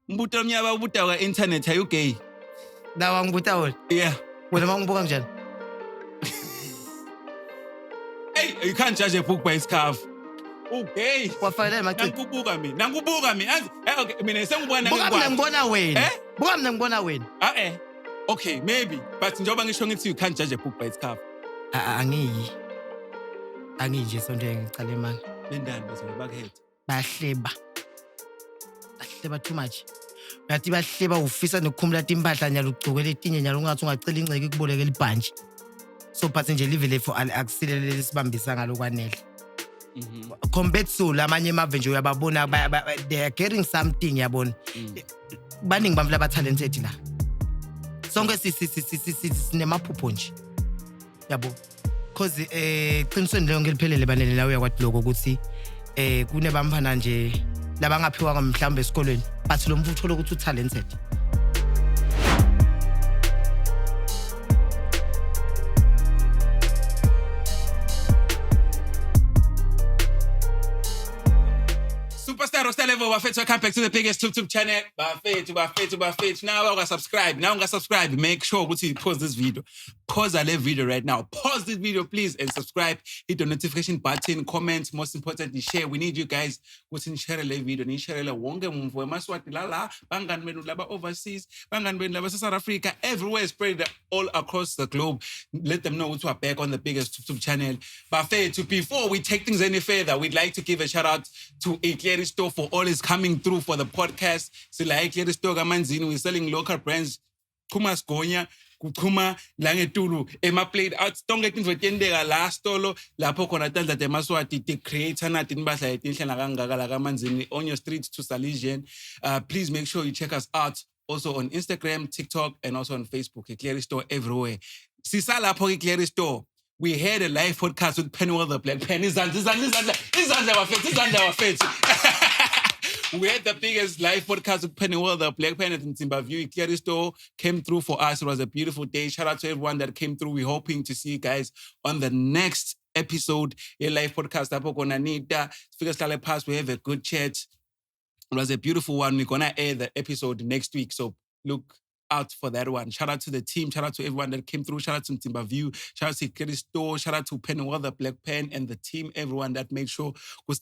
Mbuto mnyaba ubuta kwa internet, are you gay? Dawa ngibuta wena. Yeah. Wena mangibuka kanjani? Hey, you can't judge a book by its cover. Okay. Wafanele machithi. Nangubuka mina. Okay, mina sengibona Buka mina ngibona wena. Eh? Buka mina ngibona wena. Okay, maybe. But njengoba ngisho ngithi you can't judge a book by its cover. Angiyi nje sonto ngicala manje. Bendani bese bakhetha. Bahleba too much. Bathi bahleba ufisa nokukhumula impahla nyalo ugcokela etinye nyalo ungathi ungacela inceke kubolekela ibhanji. So phathi nje live le for akusilele lesibambisa ngalokwanele. Compared to lamanye amave nje uyababona they are getting something yabona. Baningi bamfla ba talented la. Sonke sinemaphupho nje. Yabo. Cause qinisweni leyo ngeliphelele banele la uyakwathi lokho ukuthi kunebamfana nje labangaphiwa mhlawumbe esikolweni but lo mfutho lokuthi talented. Superstar Rockstar Level, Bafethu, welcome back to the biggest YouTube channel. Bafethu. Now I'm gonna subscribe. Make sure you pause this video. Pause that video right now. Pause this video, please, and subscribe. Hit the notification button, comment, most importantly, share. We need you guys to share the video. Ni share the wonge mumvu. Maswati lala, bangan menu laba overseas, bangan menu laba South Africa, everywhere, spread it all across the globe. Let them know who are back on the biggest YouTube channel. Bafethu, before we take things any further, we'd like to give a shout out to Eclair Store for all is coming through for the podcast. Sila Eclair Store kamanzini, we're selling local brands. Kuma Skonya, Kukuma, Langetulu, Emma played out stonge things with Tendega last stolo, Lapo Konatan that Maswati te creator natin basa attention lagamanzini on your streets to Salesian. Please make sure you check us out also on Instagram, TikTok, and also on Facebook. Eclair Store everywhere. Sisala po Eclair Store. We had a live podcast with Penwell the Black Pen. We had the biggest live podcast with Penwell the Black Pen at Zimbabwe. Eclair Store came through for us. It was a beautiful day. Shout out to everyone that came through. We're hoping to see you guys on the next episode. A live podcast. We have a good chat. It was a beautiful one. We're gonna air the episode next week. So look out for that one. Shout out to the team. Shout out to everyone that came through. Shout out to Zimbabwe. Shout out to Eclair Store. Shout out to Penwell the Black Pen and the team. Everyone that made sure it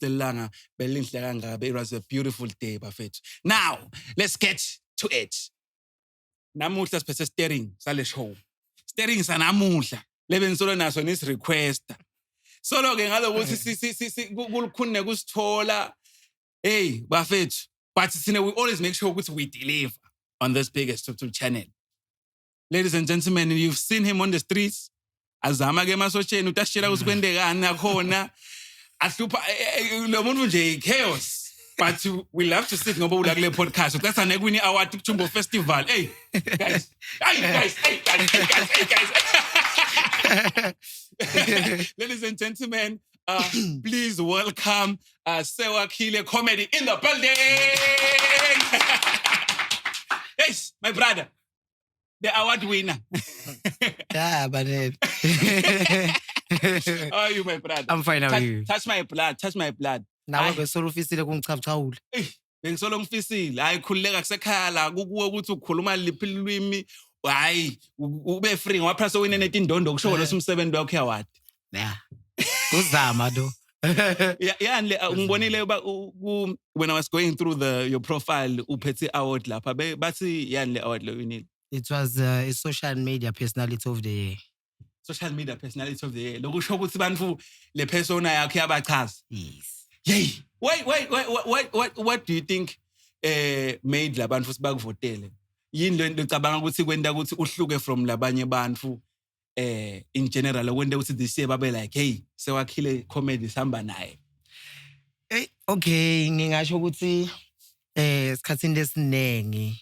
was a beautiful day, Bafethu. Now, let's get to it. Namuhla siphethe steering sale show. Steering sanamuhla. Leben solo naso nis request. Solo ke ngalokuthi kulukhune kusithola. Hey, Bafethu. But we always make sure we deliver on this biggest YouTube channel. Ladies and gentlemen, you've seen him on the streets. Azama ke masocheni utashela usikwendekani nakhona. Ahlupha lo muntu nje chaos. But we love to sit ngoba ula kule podcast. That's an Ekwini Award Chumbo Festival. Hey, guys. Ladies and gentlemen, please welcome Sewakile Comedy in the building. Yes, my brother, the award winner. Yeah, but How are you, my brother? I'm fine. How are you? Touch my blood. Nawe besolo ufisile kungichabuchawula. Bengisolo ngifisile. Hayi khululeka kusekhala kukuwe ukuthi ukukhuluma liphi ilwimi. Hayi ube free ngoba phela sowine netindondo kusho lo umsebenzi wakho yawadi. Yeah. Uzama do. Yeah, ngibonile when I was going through your profile uphethe award lapha bathi yani le award lo winile. It was a social media personality of the year. Social media personality of the year. Lokusho ukuthi bantu le persona yakho yabachaza. Yes. Yay. What do you think made labantu sibakuvotele? Yini lo ngicabanga ukuthi kwenda ukuthi uhluke from labanye bantu in general kwenda ukuthi this year babe like hey Sewakhile Comedy sihamba naye. Hey, okay, ngingasho ukuthi esikhathini lesinengi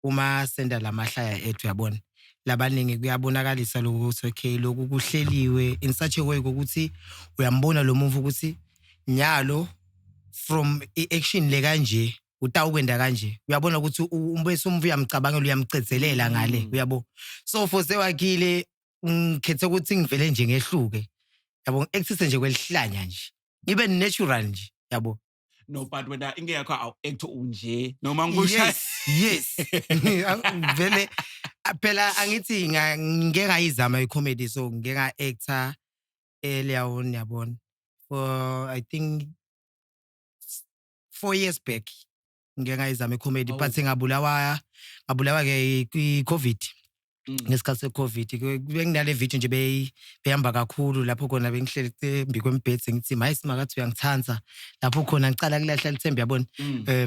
uma senda lamahlaya ethu yabona labaningi kuyabonakalisa lokuthi okay lokhu kuhleliwe in such a way ukuthi uyambona lo muntu ukuthi nyalo from action le kanje utawukwenda kanje uyabona ukuthi umbese umvu uyamcabangela uyamcezelela ngale uyabo so for Sewakhile ngikhethe ukuthi ngivele nje ngehluke yabo exist nje kwelihlanya nje ngibe natural nje yabo No, but wena ingekho awu-act unje noma ngikusha. Yes. Vele phela angithi ngeke ngayizama i-comedy so ngeke nga-actor Leon yabona. For I think 4 years back ngeke ngayizama i-comedy but ngabulawa ke i-COVID. Ngesikhathi se-COVID benginale video nje behamba kakhulu lapho khona bengihleli embi kwembhedi ngithi hayi simakathi uyangithanza lapho khona ngicala kulahla lithembe yabona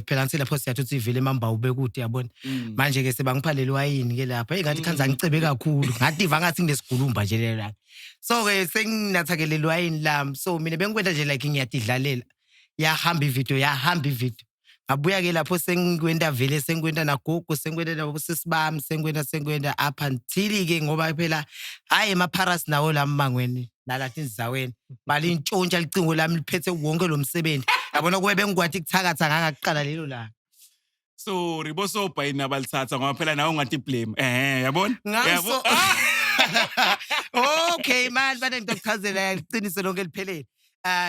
phela ngithi lapho siyathi uthi ivele mamba ube kude yabona manje ke sebangiphaleli wayini ke lapha engathi khanza ngicebe kakhulu ngativa ngathi nginesigulumba nje lela so ke senginathakeleli wayini lami so mina bengikwenda nje like ngiyadidlalela yahamba ivideo abuya ke lapho sengikwenda vele sengikwenda nagogo sengikwenda nabosisi bami sengikwenda up until ke ngoba phela hayi emaParis nawo lamangweni nalathi izaweni bali intshontsha licingo lami liphethe wonke lo msebenzi yabona kube bengikwathi kuthakatha ngaqala lelo la so riboso bhayini abalithatha ngoba phela nawe ungathi blame yabona yabo okay man bana ngizokuchazela iqiniso lonke liphelele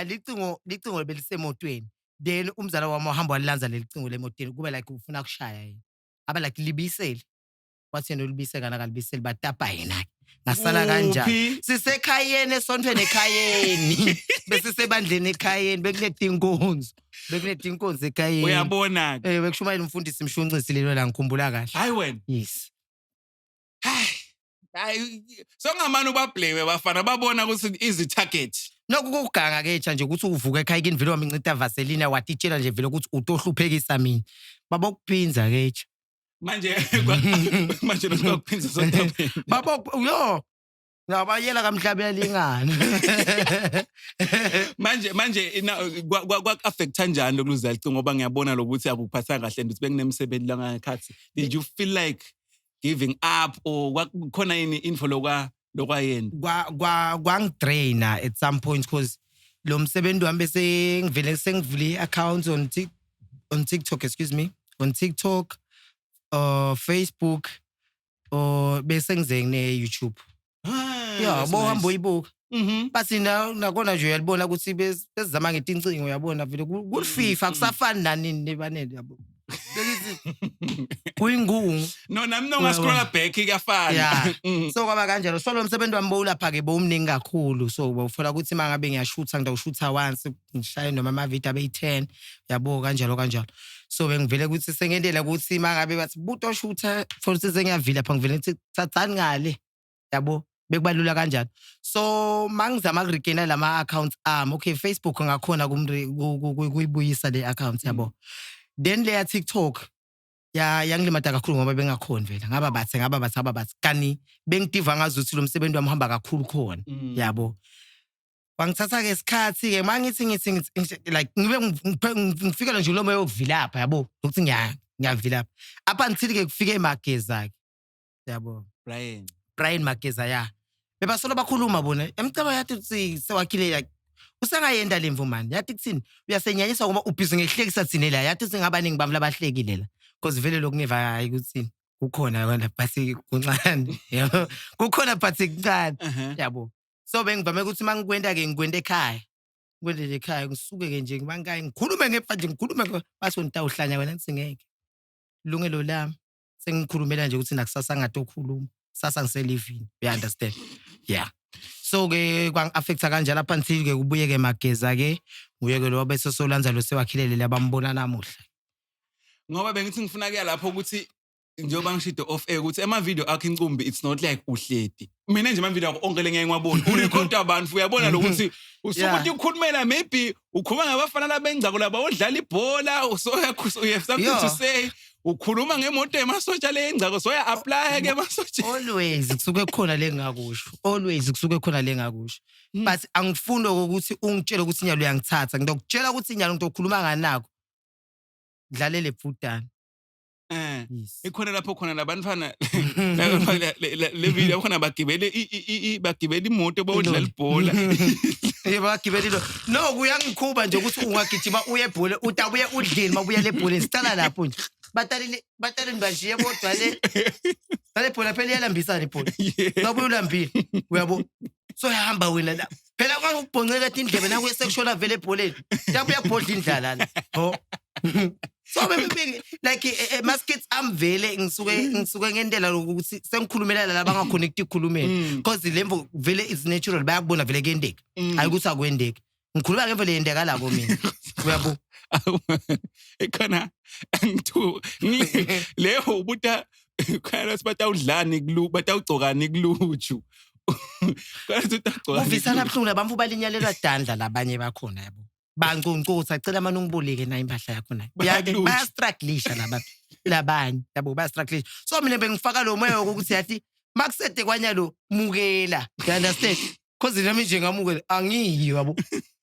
licingo belisemotweni then umzala wami wahamba walanza lelicingo lemotweni kube like ufuna kushaya yena aba like libisele wathi yena ulibise kana kalibiseli batapa yena ngasala kanjani sisekhayeni esontweni ekhayeni bese sebandleni ekhayeni bekunedinkonzo ekhayeni uyabona bekushumayela umfundisi imshunqisi lelo la ngikhumbula kahle hayi wena yes hayi so ngamani ubablame bafana babona ukuthi izi target nokuganga ke nje ukuthi uvuka ekhaya kini vele wami incita vaselina watitshela nje vele ukuthi utohluphekisa mina babokuphinza ke nje manje lokuphinza sontabeni yo ngabayela kamhlabela lingana manje kwa affect kanjani lokuzala icingo ngoba ngiyabona lokuthi akuphatha kahle ngithi benginemsebenzi la ngakhathi did you feel like giving up or khona yini info lokwayena kwangidraina at some point because lo msebenzi wami bese ngivule i-account on TikTok on TikTok Facebook bese ngize ne-YouTube bohamba uyibuka basi nakona nje uyalibona ukuthi besizama ngetincingo uyabona vele kulififa kusafani nanini nebanele yabo kuyingungu no nami nongascroll back kuyafana so kwaba kanjalo so lo msebenzi wami bowulapha ke bowumningi kakhulu so bawufola ukuthi mangabe ngiyashutha ngidawushutha once ngishaye noma ama-video abe-10 yabo kanjalo so bengivele ukuthi sengendela ukuthi mangabe bathi buto shutha for ukuthi sengiyavila pha ngivele ngithi tsatsani ngale yabo bekubalula kanjalo so mangizama ukurigena lama-accounts okay Facebook ngakhona kuyibuyisa le-account yabo then leya TikTok yangilimata kakhulu ngoba bengakhona vela ngaba bathi kani bengidiva ngazi ukuthi lo msebenzi wami uhamba kakhulu khona yabo wangithatha ke isikhathi ke mangithi like ngifika nje lo moya wokuvilapha yabo ukuthi ngiyavilapha up until ke kufike eMageza ke yabo Brian Mageza bebasolo bakhuluma bona emcaba yathi sewakhile like usengayenda lemvu man yathi kuthini uyasenyanyisa ngoba ubhizi ngehlekisa thine la yathi singabaningi bami labahlekile la because vele lokuniva hayi ukuthini kukhona yona basi kuncane yabo kukhona phathi kuncane yabo so bengivame ukuthi mangikwenda ke ngikwenda ekhaya ngikwendele ekhaya ngisuke ke nje ngibangakayi ngikhulume ngefa nje ngikhulume bathi ngitawuhlanya wena singeke lungelo lami sengikhulumela nje ukuthi nakusasa ngathi okhuluma sasa ngiselivini you understand so ke kwang-affecta kanjalo up until ke kubuye ke Mageza ke uye ke lo bese solanza lo sewakhilele labambona namuhla ngoba bengithi ngifuna ke lapho ukuthi njengoba ngishide off air ukuthi ema-video akho incumbi it's not like uhledi mina nje ama-video akho onke ngeke ngiwabona urekhoda abantu uyabona lokuthi usukuthi ukhulumela maybe ukhuluma ngabafana labengcako laba odlala ibhola so you have something to say ukhuluma ngemoto emasotsha le engcako so apply ke emasotsha always kusuke khona lengakusho but angifuni ukuthi ungitshele ukuthi inyalo uyangithatha ngidokutshela ukuthi inyalo ngizokhuluma nganako dlalele bhutana ikhona lapho khona labantwana le video khona bagibele imoto bawudlala ibhola bagibele no kuyangikhuba nje ukuthi ungagijima uye ebhola utabuye udlini mabuya lebhola sicala lapho nje bataleni banjiye bodwa le bhola phela iyalambisana ibhola ngabuye ulambile uyabo so yahamba wena la phela kwakubhonceka indlebe nakuye sekushona vele ebholeni yabe uyabhodla indlala la ho so baby like maskets amvele ngisuke ngendlela ukuthi sengikhulumela laba bangaconnect ikhulumeni because lemvo vele is natural bayakubona vele kuyendeka ayikuthi akwendeki ngikhuluma ngevele yendeka la ko mina uyabo ekhona ngithu leyo ubuta khona sibata udlani kulu batawugcokani kuluju kwathi utagcoka uvisana abhlungu labamfu balinyalelwa dandla labanye bakhona yabo banconcotha acela manje ungiboleke na impahla yakho na bayastrugglisha labanye yabo bayastrugglisha so mina bengifaka lo moya ukuthi yathi makusede kwanyalo mukela you understand cause nami nje ngamukela angiyi yabo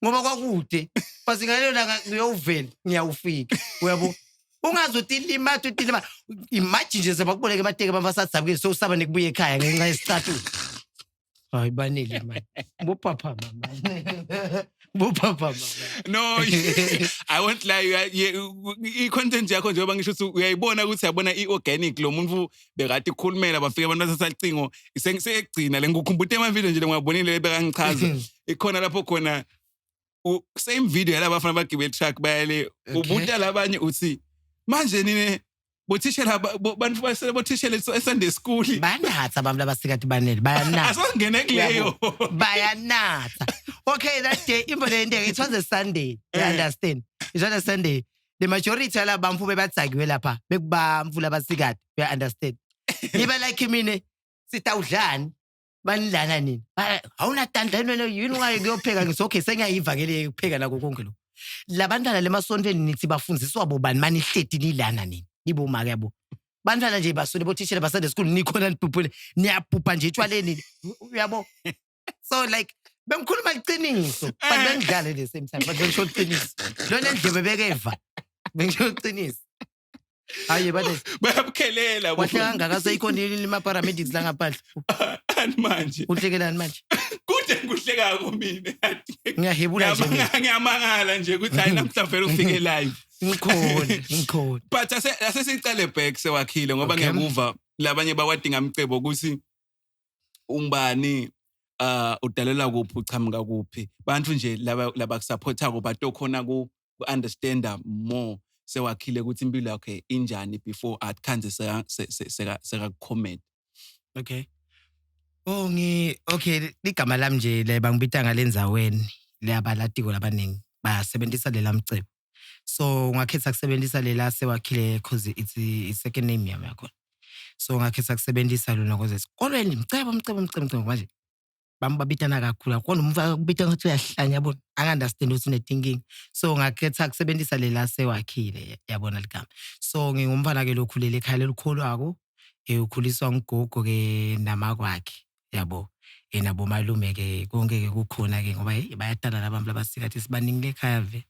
ngoba kwakude basingalelo la ngiyovela ngiyawufika uyabo ungazothi ilima imagine nje sebakuboleka emateke bamfasathabukile so usaba nekubuya ekhaya ngenxa yesicathulo hayi banele manje bopapa mama bopapa mama no I won't lie i-content yakho njengoba ngisho ukuthi uyayibona ukuthi yabona i-organic lo muntu bekade ikhulumela bafika abantu basasacingo isengigcina lengikhumbuta emavideo nje ngiyabonile bekangichaza ikhona lapho khona same video yalaba bafana bagibela truck bayale ubuta labanye uthi manje nini bothishela bantu basele bothishela eSunday school banatha abantu abasikati banele bayanatha asongene kuleyo bayanatha okay that day it was a Sunday you understand it was a Sunday the majority yala bamfu bebatsakiwe lapha bekubamfu labasikati you understand niba like mina sitawudlani banilana nini awuna tandla yini ungaye kuyopheka ngithi okay sengiyayivakele ukupheka nako konke lo labantwana lemasontweni nithi bafundziswa bobani manihleti nilana nini iboma yabo bantwana nje basole bothishela basade school nikhona nibhubhule niyabhubha nje etshwaleni uyabo so like bengikhuluma iqiniso but bengidlala the same time but bengisho iqiniso lona ndlebe bekeva bengisho iqiniso hayi bade bayabukhelela wahle kangaka seyikhonile ima paramedics la ngaphandle manje uhlekelani manje kude ngihleka ko mina ngiyahebula nje ngiyamangala nje ukuthi hayi namhla vele ufike live ngikhona but asesicale back sewakhile ngoba ngiyakuva labanye bawadinga amcebo ukuthi umbani udalela kuphi uchamuka kuphi bantu nje laba kusupporta ko batokhona ku understand more sewakhile ukuthi impilo yakhe injani before atkanze seka comment okay okay ligama lami nje le bangibita ngalenzaweni leyabalatiko labaningi basebenzisa lela mcebo so ngakhetha kusebenzisa lela sewakhile cause it's second name yami yakho so ngakhetha kusebenzisa lona cause esikolweni mcebo manje bambabitana kakhulu kodwa umfaka kubita ukuthi uyahlanya yabona angunderstand ukuthi unethinking so ngakhetha kusebenzisa lela sewakhile yabona ligama so ngingumfana ke lokhulele ekhaya lelikholwako ukhuliswa ngugogo ke namakwakhe yabo nabo malume ke konke ke kukhona ke ngoba bayatana labantu abasikati sibaningi ekhaya ve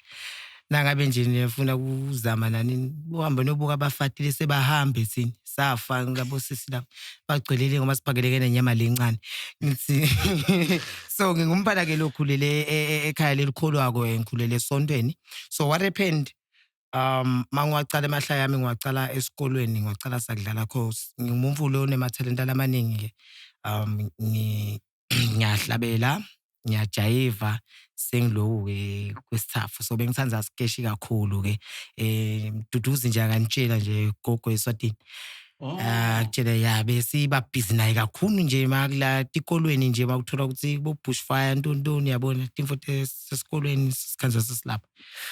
nangabe nje nifuna ukuzama nani uhambe nobuka abafatile sebahambe sini safa labo sisi la bagcelele ngoba siphakeleke nenyama lencane ngithi so ngingumphana ke lokhulele ekhaya lelikholwako ngikhulele esontweni so what happened mangwacala emahlaya yami ngiwacala esikolweni ngiwacala sakudlala course ngimumfulo onematalent amaningi ke ngiyahlabela ngiyajayiva sengiloku ke kwesithafu so bengithanza skeshi kakhulu ke mduduzi nje akantshela nje gogo eSwatini kutshela yabe siba busy naye kakhulu nje makula tikolweni nje bakuthola ukuthi bo bushfire ntontoni yabona timfoto esikolweni sikhanza sesilapha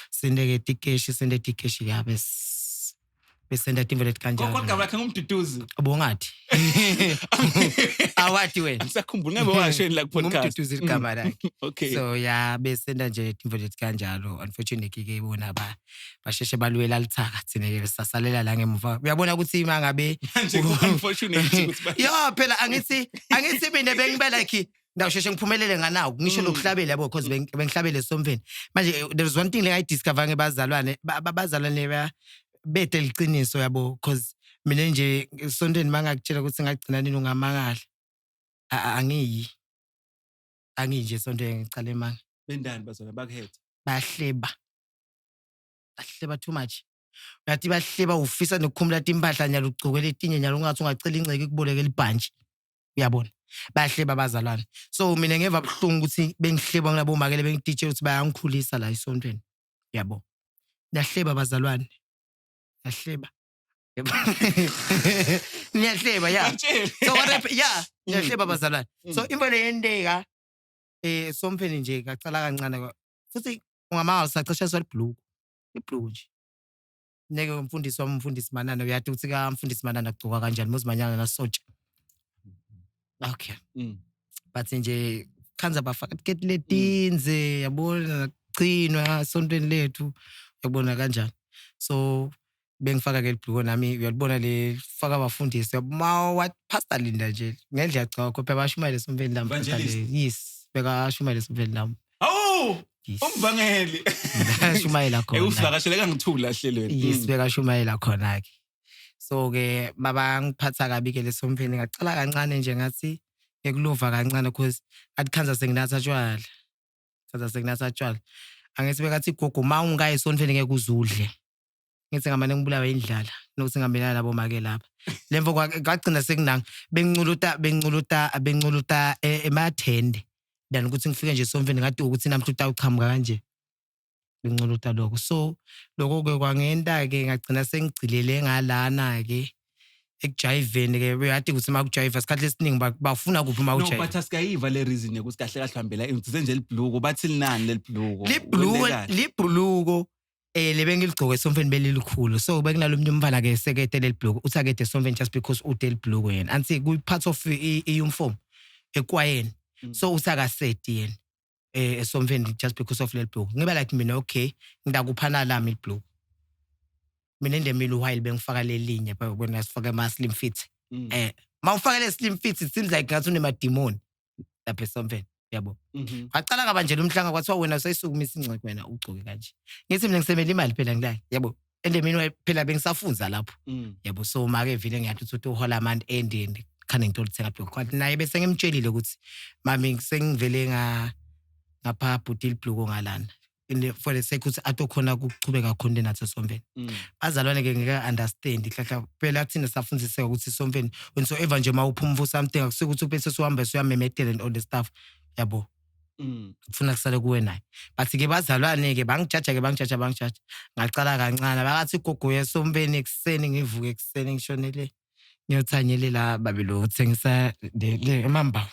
sendeke tikeshi sende tikeshi yabe besenda timfoto kanjalo kodwa bakhe ngumduduzi abongathi awathi wena ngisakhumbula ngabe washeni la podcast ngumduduzi igama lakhe okay so ya besenda nje timfoto kanjalo unfortunately ke bona basheshe balwela lithaka thina ke sasalela la ngemuva uyabona ukuthi mangabe manje unfortunate ukuthi yo phela angithi mina bengiba like ngawusheshe ngiphumelele nganawo ngisho lokuhlabela yabo because bengihlabele somveni manje there is one thing like I discover ngebazalwane bazalwane bethe liqiniso yabo because mina nje esontweni mangakutshela ukuthi ngagcina nini ungamangala angiyi nje esontweni ngicala emanga bendani bazona bakhetha bahleba too much yathi bahleba ufisa nokukhumula impahla nyalo ugcokela etinye nyalo ungathi ungacela inceke kubolekela ibhantshi uyabona bayahleba abazalwane. So mina ngeva buhlungu ukuthi bengihleba ngilabo makele bengititshe ukuthi bayangikhulisa la esontweni. Yabo. Niyahleba abazalwane. Niyahleba. Yabo. Niyahleba ya. So niyahleba abazalwane. So into le yendeka sompheni nje ngacala kancane futhi ungamanga sacishe swalibhluku. Ibhluku nje. Neke umfundisi wami umfundisi Manana uyathi ukuthi ka umfundisi Manana agcoka kanjani muzimanyana nasotsha. Okay. But nje khanza bafaka tiketi letinze yabona qhinwa sontweni lethu yabona kanjani. So bengifaka ke libhluko nami uyalibona le faka abafundisi wathi pastor Linda nje ngendlela cha phela bashumayela sompheni lami pastor yes beka shumayela sompheni lami. Umvangeli. Shumayela khona. Ufakasheleka ngithula ehlelweni. Yes beka shumayela khona ke. So ke mabangiphatha kabi ke lesompheni ngacala kancane nje ngathi ngekuluva kancane because athi khanza senginatha tshwala. Khanza senginatha tshwala. Angithi bekathi gogo mawungayi esonpheni ngeke uzudle. Ngithi ngamane ngibulawa indlala nokuthi ngambelana nabo make lapha. Lemvo kwagcina sekunanga bengculuta emathende. Dan ukuthi ngifike nje esompheni ngathi ukuthi namhla utawuqhamuka kanje. Bengculuta lokho. So lokho ke kwangenta ke ngagcina sengigcilele ngalana ke ekujayiveni ke beyathi ukuthi makujayiva isikhathi esiningi bafuna kuphi makujayiva. No but asikayiva le reason ukuthi kahle kahle hambela ngithe nje libhluko bathi linani lelibhluko. Libhluko lebengiligcoke esompheni belilikhulu. So bekunalo umuntu umfana ke sekete lelibhluko uthi akede esompheni just because ude libhluko yena. Anti ku part of uniform ekwayeni. So usakaseti yena esompheni just because of lelibhluko. Ngiba like mina okay ngidakuphana lami ilibhluko. Mina endemile while bengifaka lelinye bona sifaka ama slim fit. Mawufaka le slim fit it seems like ngathi unemademon lapha esompheni. Yabo. Waqala ngabanje umhlanga kwathiwa wena usayisukumisa ingceke wena ugcoke kanje. Ngithi mina ngisemela imali phela ngilaya. Yabo. Endemini phela bengisafunza lapho. Yabo so make vile ngiyathi ukuthi uhola amount endini khane ngithola uthenga ibhluku. Kwathi naye bese ngimtshelile ukuthi mami sengivele ngapha bhuti ibhluku ngalana. For the sake ukuthi atokhona ukuchubeka khona nathi esompheni. Bazalwane ke ngeke understand ihlahla phela thina safundziseka ukuthi esompheni whensoever nje mawuphuma for something akusuke ukuthi bese sihambe siyamemetela and all the stuff. Yabo. Kufuna kusale kuwe naye. But ke bazalwane ke bangijaja. Ngaqala kancane bakathi gogo yesompheni ekseni ngivuke ekseni ngishonele. Ngiyothanyele la babelo uthengisa le emamba.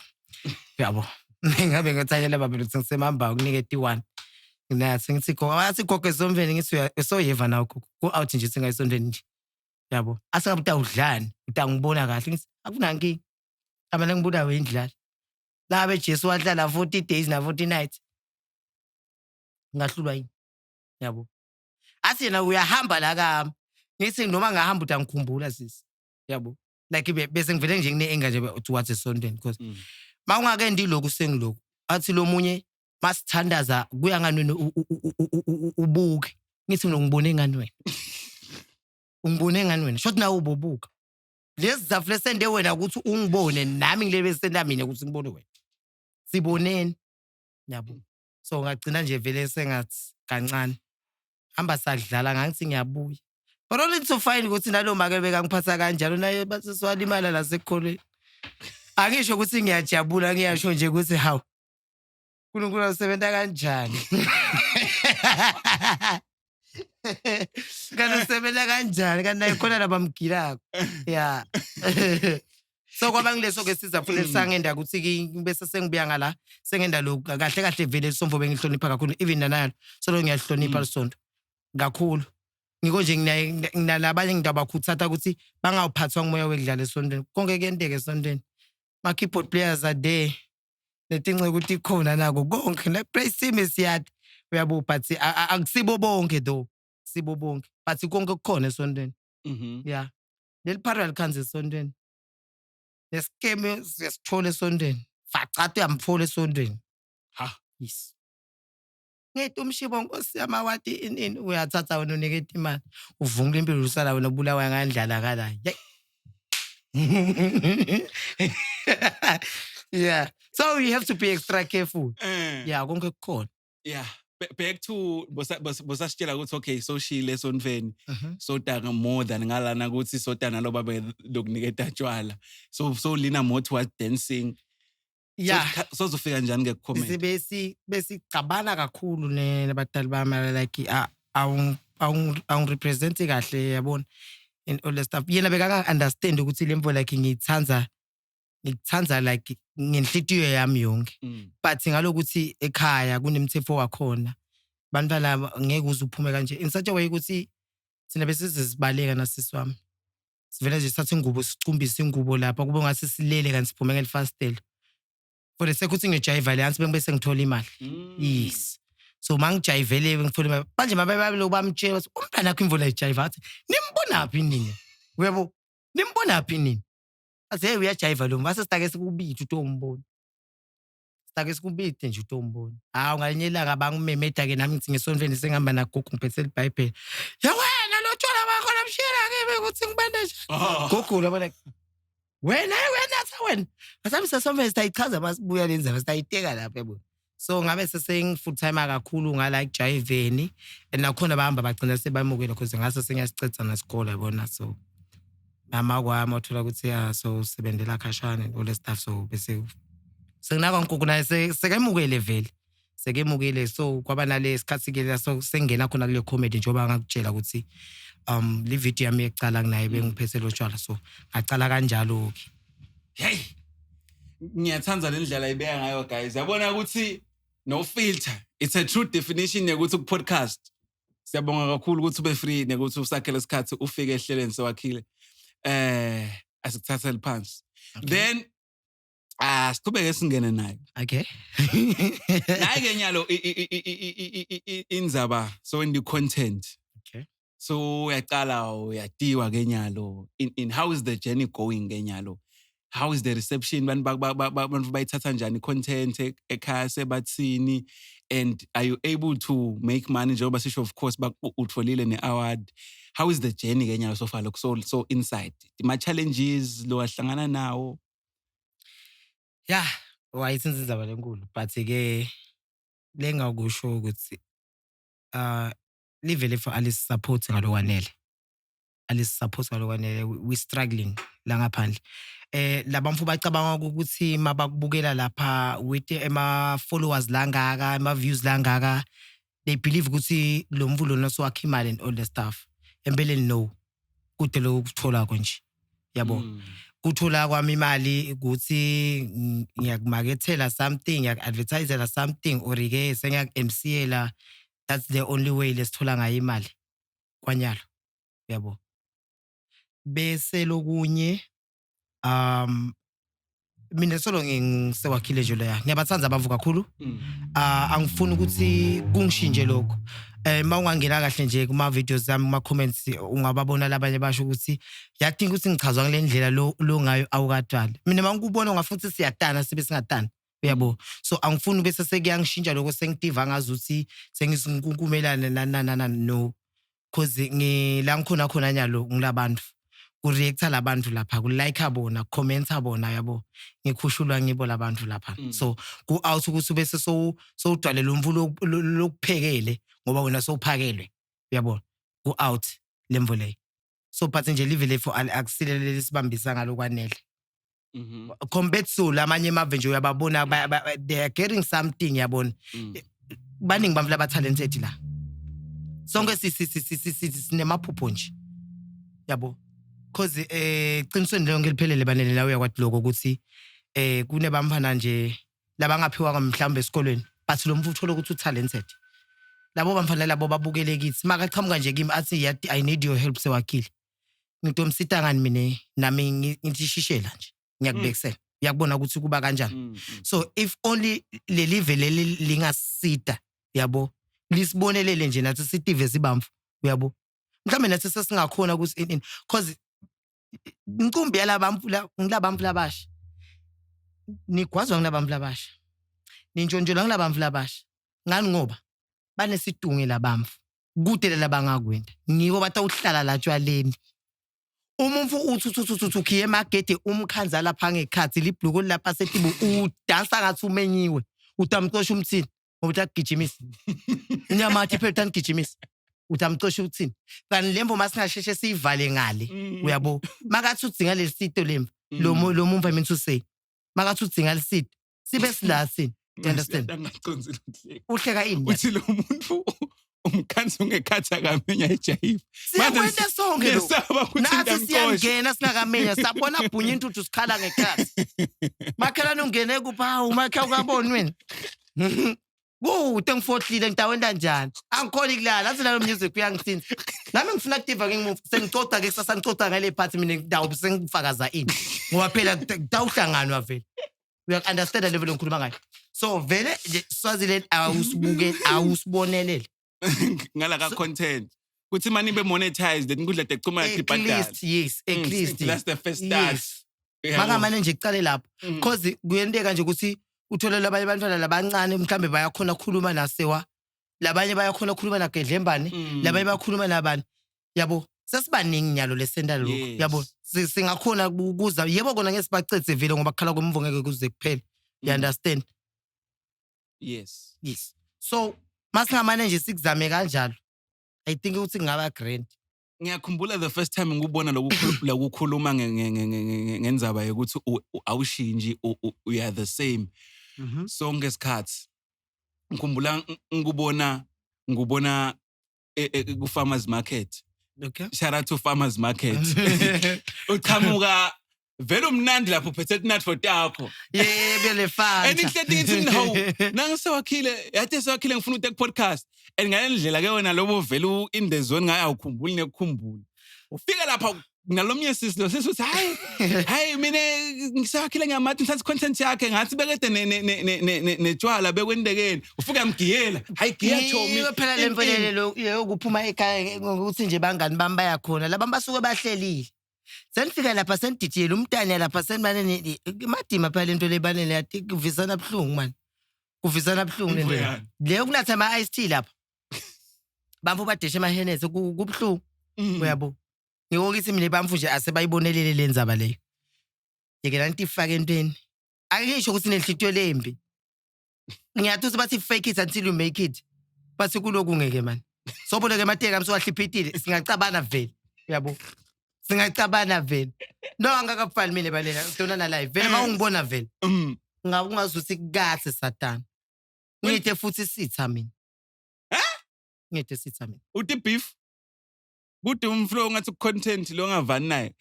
Yabo. Ngabe ngothanyela babelo uthengisa emamba ukunike ti1. Nathi ngithi gogo esompheni ngithi usoyeva nawo go out nje singayisondweni nje. Yabo. Asingabuta udlani, utangibona kahle ngithi akunankingi. Amane ngibuda wendlala. La beJesu wahlala 40 days na 40 nights. Ngahlulwa yini? Yabo. Athi yena uyahamba la kami. Ngithi noma ngahamba utangikhumbula sisi. Yabo. Like bese ngivele nje ngine-anger nje towards esondweni because mawungakendi lokhu sengiloku. Athi lo munye masithandaza kuya ngani ubuke. Ngithi mina ngibone engani wena. Ungibone engani wena. Shothi nawe ubobuka. Lezi zafule sende wena ukuthi ungibone nami ngilebe senda mina ukuthi ngibone wena. Siboneni. Yabo. So ngagcina nje vele sengathi kancane. Hamba sadlala ngathi ngiyabuya. But only to find ukuthi nalo make bekangiphatha kanjalo naye bathi siwalimala la sekholweni. Angisho ukuthi ngiyajabula ngiyasho nje ukuthi hawu uNkulunkulu usebenza kanjani. Kana usebenza kanjani kana naye khona labamgilako. Yeah. So kwaba ngileso ke sizafuna sangenda ukuthi bese sengibuya ngala sengenda lokhu kahle vele isomfo bengihlonipha kakhulu even nanalo so lo ngiyahlonipha lesonto kakhulu. Ngiko nje nginalabanye ngidabakhuthatha ukuthi bangawuphathwa ngomoya wekudlala esontweni. Konke kuyenteka esontweni. Ma keyboard players are there. Letinxe ukuthi ikhona nako konke ne praise team isiyade. Uyabo but akusibo bonke though. Sibo bonke. But konke kukhona esontweni. Yeah. Leliphara likhanze esontweni. Lesikeme siyasithola esontweni. Facathu yamthola esontweni. Ha, yes. Ngithi umshibo Nkosi yami wathi ini uyathatha wena uniketa imali uvungula impilo usala wena ubulawa ngandlala kala. Yeah. So you have to be extra careful. Yeah, konke kukhona. Yeah. Back to bosasitshela ukuthi okay so shile esonfeni so tanga more than ngalana ukuthi so tana lo babe lokuniketa tshwala so lina more towards dancing Yeah. Sozofika njani ke comment? Besicabana kakhulu nabadali bami like awungirepresenti kahle yabona and all that stuff. Yena bekaka understand ukuthi lemvo like ngiyithanda like ngenhlitiyo yami yonke. But ngalokuthi ekhaya kunemthefo wakhona. Bantwana ngeke uze uphume kanje. In such a way ukuthi sina bese sizibaleka nasisi wami. Sivele nje sithathe ingubo sicumbise ingubo lapha kube ngathi silele kanti siphume ngelifastela. For the sake ukuthi ngijive le hansi bengibese ngithola imali. Yes. So mangijayivele ngithola imali. Manje mabebabelo bamtshela ukuthi umntana wakho imvula ijive athi nimbona phi nini? Uyabo? Nimbona phi nini? Aze uyajive lo ngase sitake sikubithe utombona. Sitake sikubithe nje utombona. Hawu ngalinye ilanga bangimemeda ke nami ngithi ngesonveni sengihamba nagogo ngiphethe iBhayibheli. Ya wena lo tshwala bakho namshila kimi ukuthi ngibandeshe. Gogo labona wena wena asami sesomveni sitayichaza masibuya lenzaba sitayiteka lapha yabo. So ngabe seseng full time kakhulu ngala jiveni and nakhona bahamba bagcina sebamukela because ngase sengiyasicetha nesikole yabona. So mama kwami wathola ukuthi so sebenzela khashana and all that stuff. So bese senginaka nkukhu naye sekemukele vele sekemukele. So kwaba nale isikhathi ke so sengena khona kule comedy njengoba ngakutshela ukuthi le video yami ecala kunaye bengiphethe lo tshwala. So ngacala kanjalo ke. Hey, ngiyathanza le ndlela ayibeka ngayo guys. Yabona ukuthi no filter. It's a true definition yokuthi ku-podcast. Siyabonga kakhulu ukuthi ube free nekuthi usakhele isikhathi ufike ehlelweni sewakhile. Asikuthathele phansi. Then siqhubeke singene naye. Okay. Naye ke nyalo inzaba so in the content. Okay. So uyaqala uyatiwa ke nyalo in how is the journey going ke nyalo? How is the reception? Bantu bayithatha njani content ekhaya sebathini? And are you able to make money? Njengoba sisho of course utfolile ne-award. How is the journey ke nyalo so far? Look so inside. My challenges lo ahlangana nawo. Yeah, wayisinza indaba lenkulu but ke lengakusho ukuthi live for Alice support ngalokwanele. Alice support ngalokwanele. We struggling la ngaphandle. Labamfu bacabanga ukuthi mabakubukela lapha with ema followers langaka, ema views langaka, they believe ukuthi lo mvulo noso wakhe imali and all the stuff. Empeleni no. Kude lo ukuthola konje. Yabo. Kuthola kwami imali ukuthi ngiyakumarketela something, ngiyak-advertisela something or ke sengiyak-MCela. That's the only way lesithola ngayo imali. Kwanyalo. Yabo. Bese lokunye mina solo ngisewakhile nje leya. Ngiyabathanza abavu kakhulu. Angifuni ukuthi kungishintshe lokho. Mawungangena kahle nje kuma videos zami kuma comments ungababona labanye basho ukuthi yadinga ukuthi ngichazwa ngale ndlela lo ngayo awukadala. Mina mangikubona ngafuthi siyadana sibe singadana. Uyabo. So angifuni bese sekuyangishintsha lokho sengidiva ngazi ukuthi sengisinkunkumelana no cause la ngikhona khona nyalo ngilabantu. Kureacta labantu lapha, kulike bona, commenta bona yabo. Ngikhushulwa ngibo labantu lapha. So ku out ukuthi bese so udwalela umvulo lokuphekele ngoba wena sowuphakelwe. Uyabona? Ku out lemvo leyo. So phathe nje live for akusilele lesibambisa ngalokwanele. Compared to lamanye amave nje uyababona they are getting something yabona. Baningi bamfla ba talented la. Sonke sinemaphupho nje. Yabo. Cause qinisweni leyo ngeliphelele banele la uyakwathi lokho ukuthi kunebamphana nje labangaphiwa mhlawumbe esikolweni but lo mfutho uthola ukuthi talented. Labo bamphana labo babukele kithi makaqhamuka nje kimi athi I need your help sewakhile. Ngitomsita ngani mina nami ngitishishela nje ngiyakubekisela. Uyakubona ukuthi kuba kanjani. So if only le live leli lingasita yabo lisibonelele nje nathi sitive sibamfu uyabo. Mhlawumbe nathi sesingakhona ukuthi cause inkumbi yalabamfu ngilabamfu labasha. Nigwazwa ngilabamfu labasha. Nintshontshela ngilabamfu labasha. Ngani ngoba banesidunge labamfu. Kude labangakwenda. Ngiko batawuhlala la tshwaleni. Umumfu uthi khiye emagede umkhanza lapha ngekhathi libhluko lapha setibu udansa ngathi umenyiwe. Utamxosha umthini ngoba utagijimisa. Inyama athi phela utangijimisa. Utamxosha uthini kanti lemvo masingasheshe sivale ngale uyabo makathi udzinga lesito lemvo lo mumva mina to say makathi udzinga lesito sibe silasini. You understand? Angaconzile ukuhleka. Uhleka ini? Uthi lo muntu umkhansi ungekhatha kamenya ejayiva. Siyakwenza sonke lo. Ngesaba ukuthi Nathi siyangena singakamenya sabona bhunye intuthu sikhala ngekhasi. Makhelana ungene kuphi hawu makhe ukaboni wena. Kude ngifohlile ngitaweni kanjani? Angikhona ukulala athi nalo music uyangisinza. Nami ngifuna active ngimuva sengicoca ke kusasa ngicoca ngale part mina ngidawubi sengifakaza ini. Ngoba phela kutawuhlanganwa vele. You understand the level engikhuluma ngayo. So vele Swaziland awusibonelele. Ngala ka content. Kuthi manje be monetized inkundla ecuma ibhadala. At least. That's the first start. Makamane nje icale lapho. Because kuyenteka nje ukuthi uthole labanye abantwana labancane mhlambe bayakhona ukukhuluma nasewa. Labanye bayakhona ukukhuluma naGedlembane, labanye bayakhuluma nabani. Yabo, sesibaningi nyalo lesenda lo. Yabo, singakhona ukuza. Yebo kona ngesibacethe vele ngoba khala kwemvu ngeke kuze kuphela. You understand? Yes. So, masingamane nje sikuzame kanjalo. I think ukuthi ngaba grand. Ngiyakhumbula the first time ngikubona lokukhuluma ngendzaba yokuthi awushinji we are the same. So ngesikhathi ngikhumbula ngikubona ku farmers market. Okay. Shout out to farmers market. Uqhamuka vele umnandi lapho phethe nut for takho. Bele fanta. Enihleti ngithi no. Nangisewakhile, yathi sewakhile ngifuna utek podcast. Ngale ke wena lobo vele in the zone ngaye awukhumbuli nekukhumbula. Ufika lapha nalomnye sisi uthi hayi mina ngisakhile ngamathi ngithatha content yakhe ngathi bekade netshwala bekwendekeni ufika mgiyela hayi giya chomi phela lemvelele yokuphuma ekhaya ngokuthi nje bangani bami bayakhona laba basuke bahlelile senifika lapha senidijela umntana lapha senibane imadima phela lento lebanele yathi kuvisana buhlungu man kuvisana buhlungu lento leyo kunatha ama iced tea lapha bamfu badeshe emahenese kubhlungu uyabo ngiyokithi mina bamfu nje asebayibonelele lenzaba leyo yekela nti ifake entweni akisho ukuthi nenhlitiyo lembi ngiyathusa bathi fake it until you make it bathi kuloku ngeke man sobona ke mateka msowahliphithile singacabana vele uyabo singacabana vele no angakafani mina balela udonana live vele mawungibona vele ungazuthi kahle satana ngithe futhi sitha mina ngithe sitha mina uthi beef kude umflow ngathi content lo ngavani naye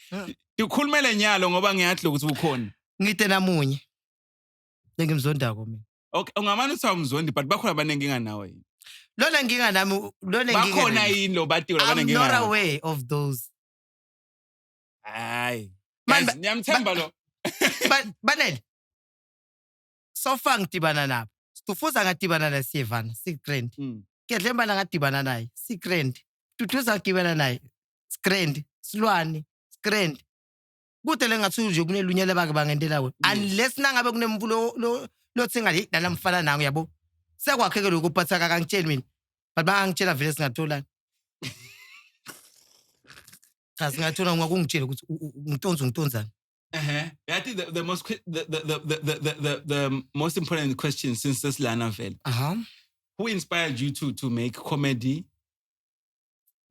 dikhulumele nyalo ngoba ngiyathi ukuthi ukhona ngithe namunye ngimzondako mina okay ungamani uthi awumzondi but bakhona abanenkinga nawe yini lona nginga nami lona nginga bakhona yini lo bati abanenkinga I'm not aware of those hayi man ngiyamthemba lo banele so far ngidibana nabo Stufuza ngadibana naye siyevana sigrand Gedlembana ngadibana naye sigrand Tutuza ngidibana naye sigrand Silwane sigrand kude lengathi nje kunelunyele bake bangendela we unless nangabe kunemvulo lo thenga lana mfana nangu yabo sekwakheke lokho phatha kakangitsheli mina but bangangitshela vele singatholana cha singathola ngakungitshela ukuthi ngitonzani I think the most important question since this Lana Vale. Who inspired you to make comedy?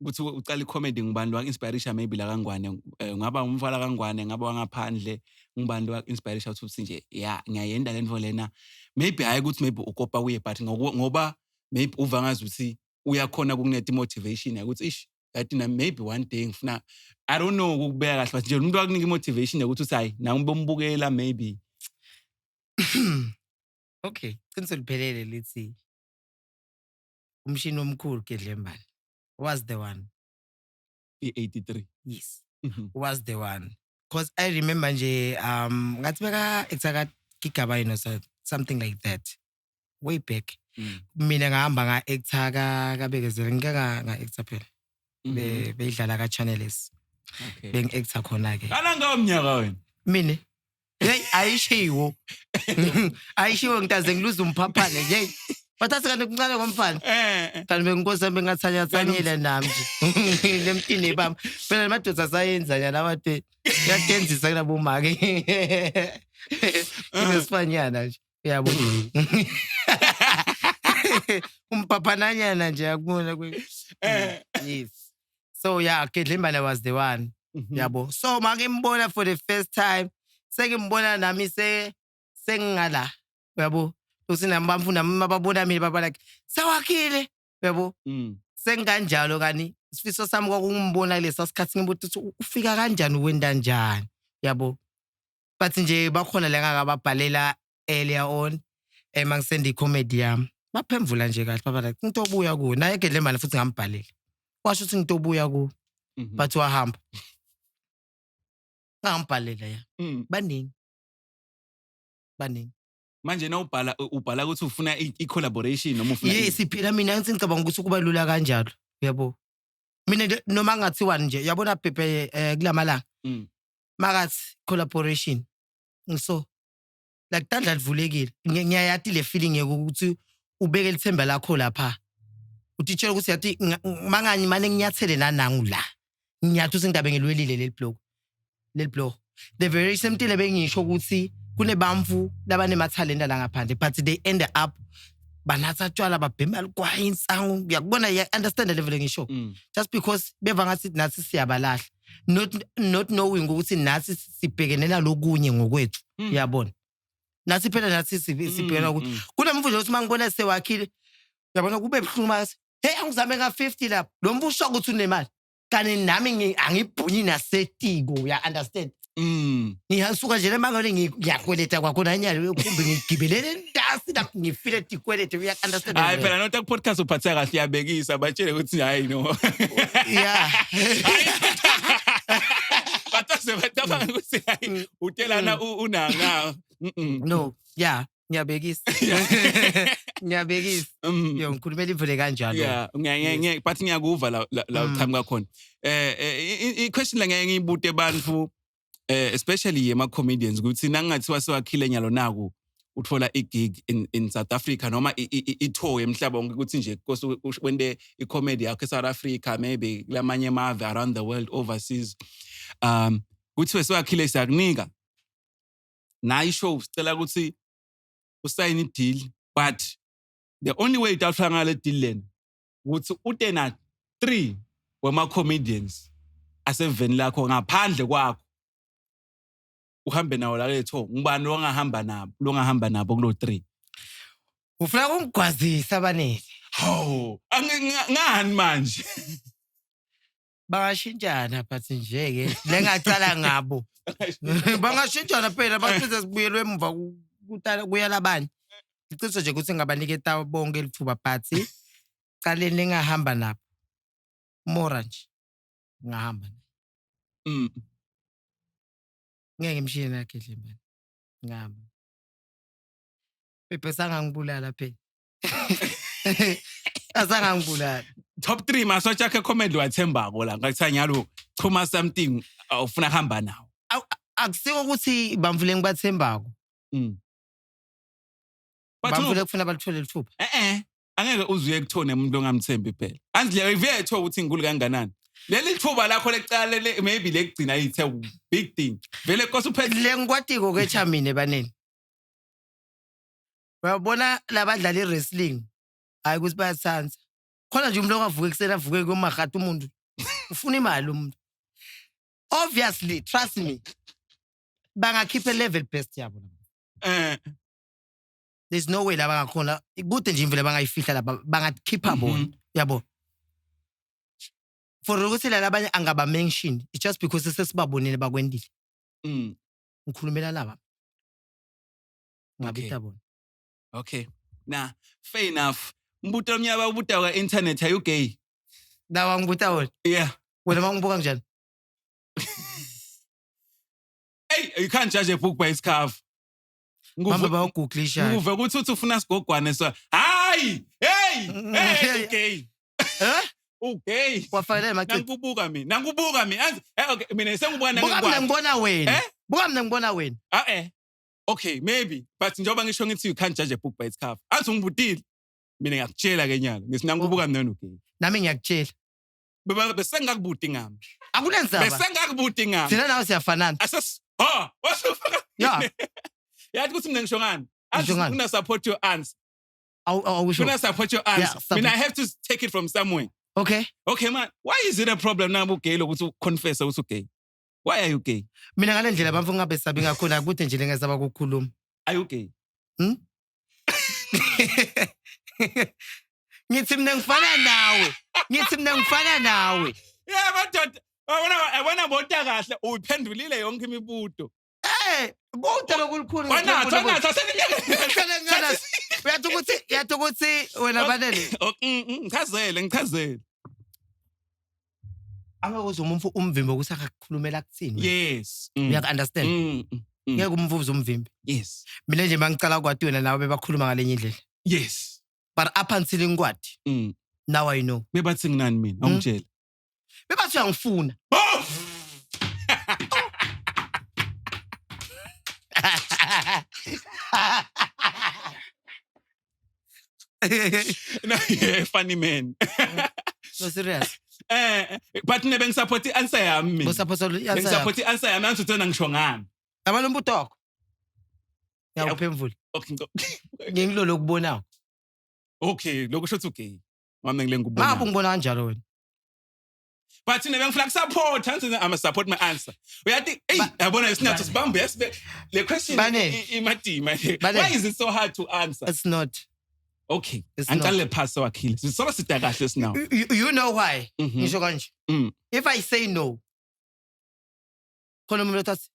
Ukuthi uqala comedy ngubani wa inspiration maybe la kangwane ngaba umfala kangwane ngaba wangaphandle ngubani wa inspiration ukuthi nje ya ngiyayenda lento lena maybe hayi ukuthi maybe ukopa kuye but ngoba maybe uva ngazi ukuthi uyakhona ukukuneta motivation ukuthi ish yathi na maybe one day ngifuna I don't know ukubeka kahle but nje umuntu akunika motivation ukuthi uthi hayi na ngibombukela maybe okay qinisele liphelele lithi umshini omkhulu Gedlembane was the one. E83. Yes. Was the one. Because I remember nje ngathi beka exaka Gigabay something like that. Way back. Mina ngahamba nga exaka kabekezela ngeke nga exta phela. Beyidlala ka channels. Okay. Beng exta khona ke. Kana ngomnyaka wena. Mina. Hey ayishiwo. Ayishiwo ngitaze ngiluza umphaphane hey. Bathatha kanti kuncane ngomfana. Kanti benginkosi yami ngathanya thanyela nami nje. Lemtini bami. Phela madoda sayenza nyana bathe. Yadenzisa kulabo make. Kunesifanyana nje. Uyabo. Umpaphananyana nje yakubona kwe. Yes. So yeah, Gedlembane was the one. Yabo. So make mbona for the first time. Sengimbona nami sengingala. Uyabo? Usinambamfunda mababona mina baba like sawakhile. Uyabo? Sengikanjalo kani isifiso sami kwakungimbona lesa sikhathi ngibuthi ufika kanjani wenda njani. Yabo? But nje bakhona la ngakababhalela earlier on mangisenda icomedy yami. Baphemvula nje kahle baba like ngitobuya kuwe. Naye ke mali futhi ngambhalela. Washo ukuthi ngitobuya kuwe. But wahamba. Ngambhalela ya. Baningi. Manje na ubhala ukuthi ufuna i-collaboration noma ufuna yes phela mina ngicabanga ukuthi kuba lula kanjalo yabo mina noma ngathiwa nje yabona Pepe kulamalanga makathi collaboration ngiso like tandla livulekile ngiyayathi le feeling ukuthi ubeke lithemba lakho lapha utitshela ukuthi yathi mangani manje nginyathele nanangu la ngiyathi usindabe ngelwelile leli block the very same thing bengisho ukuthi kunebamfu labane mathalenta la ngaphandle but they end up banatha tshwala babhema likwaye insangu uyakubona ya understand the level ngisho just because beva ngathi nathi siyabalahla not knowing ukuthi nathi sibhekenela lokunye ngokwethu uyabona nathi phela nathi sibhekena ukuthi kunemfundo ukuthi mangibona sewakhile uyabona kube ebhlungu mase hey angizame nga50 lapho lo mbusho ukuthi unemali kanti nami angibhunyi nasetiko uya understand ngiyasuka nje lemangalo ngiyakweleta kwakhona nyalo kumbe ngigibelele ndasi lapho ngifile tikwelete uya understand hayi phela nota ku-podcast uphatheka kahle uyabekisa batshele ukuthi hayi no yeah batase bataba ukuthi hayi utelana unanga no yeah ngiyabekisa yo ngikhulumela ivule kanjalo yeah but ngiyakuva la uthamba kakhona i-question la ngeke ngiyibute bantu especially ema comedians ukuthi nangathiwa sewakhile nyalo naku uthola igig in South Africa noma itour emhlaba wonke ukuthi nje because wende icomedy yakhe South Africa maybe lamanye amave around the world overseas kuthi sewakhile siyakunika na ishow sicela ukuthi usign i-deal but the only way utawufika ngale deal lena ukuthi ute na 3 wema comedians aseveni lakho ngaphandle kwakho uhambe nawo la letho ngubani longahamba nabo kulo 3 ufuna ukungigwazisa abanele ngani manje bangashintshana but nje ke lengacala ngabo bangashintshana phela basize sibuyelwe emva kuya labanye iciniso nje ukuthi ngabaniketa bonke elithuba but qaleni lengahamba nabo mora nje ngahamba ngeke imshini yakhe nje manje ngihamba Pepe sangangibulala phela asangangibulala top 3 masocha akhe comedy wathembako la ngathi nyalo chuma something ufuna hamba nawo akusiko ukuthi bamvule ngibathembako bamvule kufuna balithole lithuba angeke uzuye kuthone umuntu ongamthembi phela andle iviyetho ukuthi ngikulu kanganani leli thuba lakho lecala maybe lekugcina ithe big thing vele kosi uphethe le ngikwatiko ke chamine baneni bayabona labadlala i-wrestling hayi ukuthi bayatsanza khona nje umuntu ongavuka ekuseni avuke komahata umuntu ufuna imali umuntu obviously trust me bangakhipha level best yabo there's no way la bangakhona kude nje imvele bangayifihla la bangakhipha bona yabo for ukuthi la labanye angaba mention it's just because sesibabonile bakwendile ngikhulumela laba ngabita bona okay na fair enough mbuto omnyaba ubuta kwa internet are you gay dawa ngibuta wona yeah wena mangibuka kanjani hey you can't judge a book by its cover mama bayoguglisha nguve ukuthi ufuna sigogwane so hayi hey okay okay wafanele mathi nangubuka mina okay mina sengibuka ngibona wena buka mina ngibona wena okay maybe but njengoba ngisho ngithi you can't judge a book by its cover athi ngibutile mina ngiyakutshela ke nyalo ngisinangubuka mina okay nami ngiyakutshela bese ngakubudi ngami akunenzaba bese ngakubudi ngami thina nawe siyafanana wasufaka yeah yathi ukuthi mina ngisho ngani una support your answer awusho una support your answer mina I have to take it from somewhere okay man why is it a problem now ugay lokuthi confess ukuthi ugay why are you gay mina ngale ndlela bamfu ngabe sabi ngakhona kude nje lengezaba ukukhuluma are you gay Ngithi mina ngifana nawe. Yeah, madoda. Wena bota kahle uyiphendulile yonke imibuto. Buta lokulukhulu. Wena Uyathi ukuthi wena banele. Ngichazele. Angakuzwa umvimbo ukuthi akakukhulumela kuthini. Yes. Uyak-understand? Ngeke umvuze umvimbi. Yes. Mina nje mangicala kwathi wena nawe bebakhuluma ngalenye indlela. Yes. But up until ngikwathi. Now I know. Bebathi nginani mina? Awungitshela. Bebathi uyangifuna. No, yeah, funny man. No serious. But nebe ngisupport i-answer yami mina. Usupport i-answer. Ngisupport i-answer yami angithi uthona ngisho ngani. Yabona umbuto wakho. Ngiyawuphemvula. Okay. Ngingilolo ukubona. Okay, lokho shothi okay. Mama ngile ngikubona. Ngabe ungibona kanjalo wena? But nebe ngifuna ukusupport, angithi I'm support my answer. Uyathi, hey, yabona isinatho sibambe le question imadima. Why is it so hard to answer? It's not. Okay. Angicale pass wakhile. Sisoba sida kahle sinawo. You know why? Ngisho kanje. If I say no. Khona umuntu othi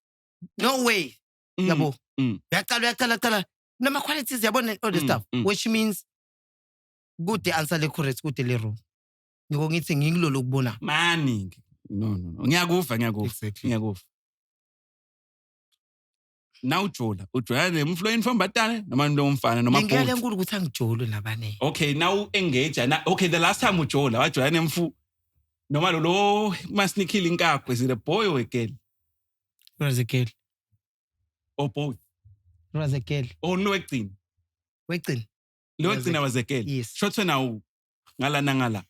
no way. Yabo. Uyaqala. Nama qualities yabona all the stuff, which means good the answer le correct, good le wrong. Ngiko ngithi ngingilolo ukubona. Mani. No. Ngiyakuva. Ngiyakuva. Now ujola nemfloyini fambatane noma ntomfana noma both. Ngiyale nkulu ukuthi angijolo nabane. Okay, now engage. Okay, the last time ujola wajola nemfu noma lo masnikile inkakho, is it a boy or a girl? It was a girl. Or both? It was a girl. Oh no, wegcina. Lo wegcina was a girl. Yes. Shotwe na ngala.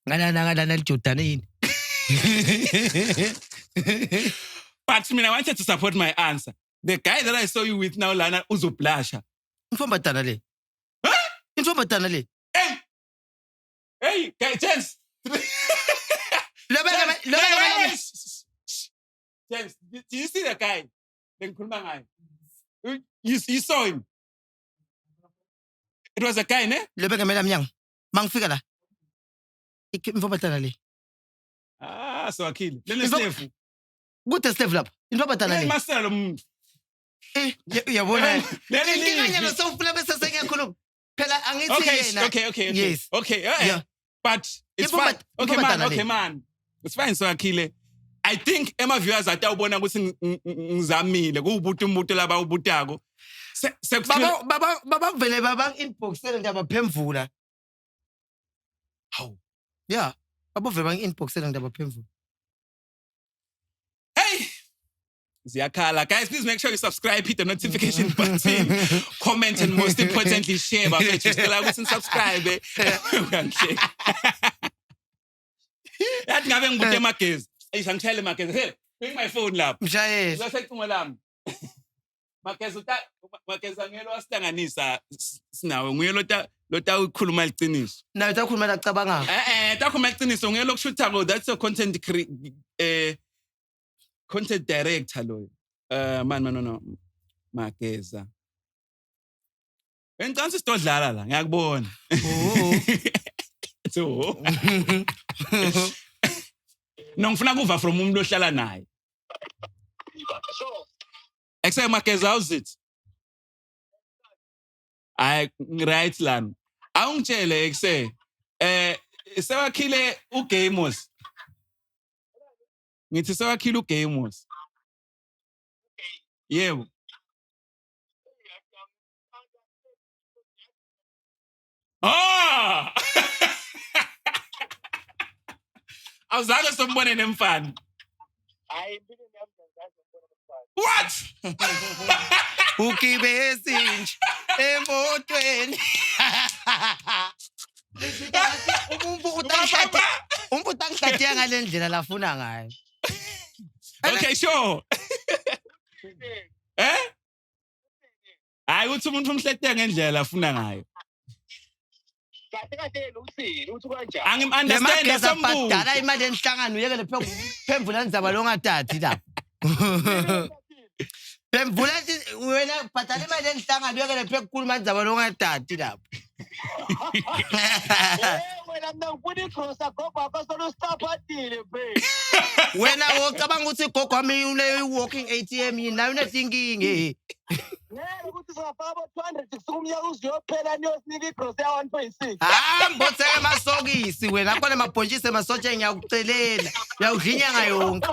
Ngala lijodane yini? But I wanted to support my answer. The guy that I saw you with now, Lana, uzoblasha. Infombatana le. Hey, James. James, do you see the guy? You saw him. It was a guy, ne? Lebeka mela mnyang. Mangfika la. Infombatana le. So Akile. Let me slave. Good slave lap. Infombatana le. Master Yabona. Nginganyana sofuna bese sengiyakhuluma. Phela angithi yena. Okay. Yes. Okay. Yeah. But it's fine. Okay, man. It's fine, so Akile. I think Emma viewers atawubona ukuthi ngizamile kuwubuthi umuntu laba ubutako. Baba vele baba inbox ndaba phemvula. How? Yeah. Baba vele bang inbox ndaba phemvula. Hey. Ziyakhala. Guys, please make sure you subscribe, hit the notification button, comment, and most importantly, share. But if you still haven't subscribed, That ngabe ngibute magezi. Ayisangithele magezi. Hey, bring my phone lapha. Mshayeli. Usasecingo lami. Magezi angelo asihlanganisa sinawe. Nguye lota ukhuluma iqiniso. Nawe utakhuluma lacabanga. Takhuluma iqiniso nguye lokushutha ko. That's a content director lo. No. Mageza. Ngicela sidodlala la, ngiyakubona. So. Ngifuna kuva from umuntu ohlala naye. Exe Mageza, how's it? Right lan. Awungitshele exe. Sewakhile uGamers. Ngithi sewakhile uGamers. Yebo. Ah! Awuzange sombone nemfana. What? Ukibesi nje emotweni. Umuntu angishadiya ngalendlela lafuna ngayo. Okay, sure. Hayi uthi umuntu umhlete ngendlela afuna ngayo. Angim-understand nasambuzo. Dala imali enhlangano uyekele phemvula ndzaba longathathi lapho. Phemvula wena bhatala manje nihlangane uyekele phela ukukhuluma ndzaba longatati lapho. Wena mina ngifuna igrosa gogo wakho solusitaphatile babe. Wena wocabanga ukuthi igogo wami une-walking ATM yini nayo unezinkinga. Ngeke ukuthi singafaka abo-200 kusuka umnyaka uzoyophela niyosinika igrosa ya-1.6. Hamba uthenge amasokisi wena akhona amabhontshisi emasotsha ngiyakugcelela. Uyawudlinyanga yonke.